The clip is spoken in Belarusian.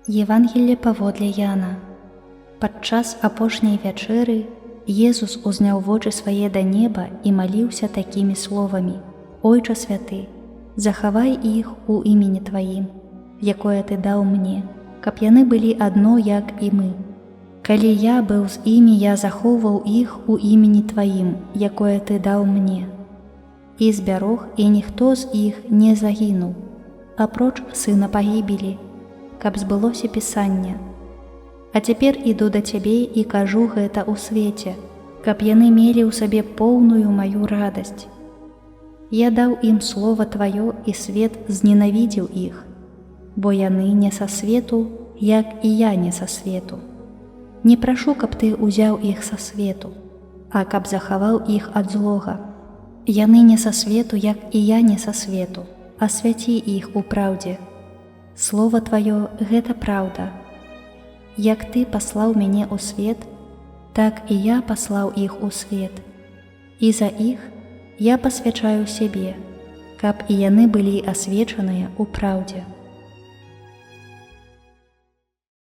Євангелле паводле Яна. Падчас апошняй вячэры Езус узняў вочы свае да неба і маліўся такімі словамі: «Ойча святы, захавай іх у імені Тваім, якое Ты даў мне, каб яны былі адно, як і мы. Калі я быў з імі, я захоўваў іх у імені Тваім, якое Ты даў мне. І збярог, і ніхто з іх не загінуў, апроч сына пагібелі, каб збылося Пісанне. А цяпер іду да Цябе і кажу гэта ў свеце, каб яны мелі ў сабе поўную маю радасць. Я даў ім слова Тваё, і свет зненавідзеў іх, бо яны не са свету, як і я не са свету. Не прашу, каб Ты ўзяў іх са свету, а каб захаваў іх ад злога. Яны не са свету, як і я не са свету, асвяці іх у праўдзе. Слова Тваё – гэта праўда. Як Ты паслаў мяне ў свет, так і я паслаў іх у свет. І за іх я пасвячаю сябе, каб і яны былі асвечаныя ў праўдзе».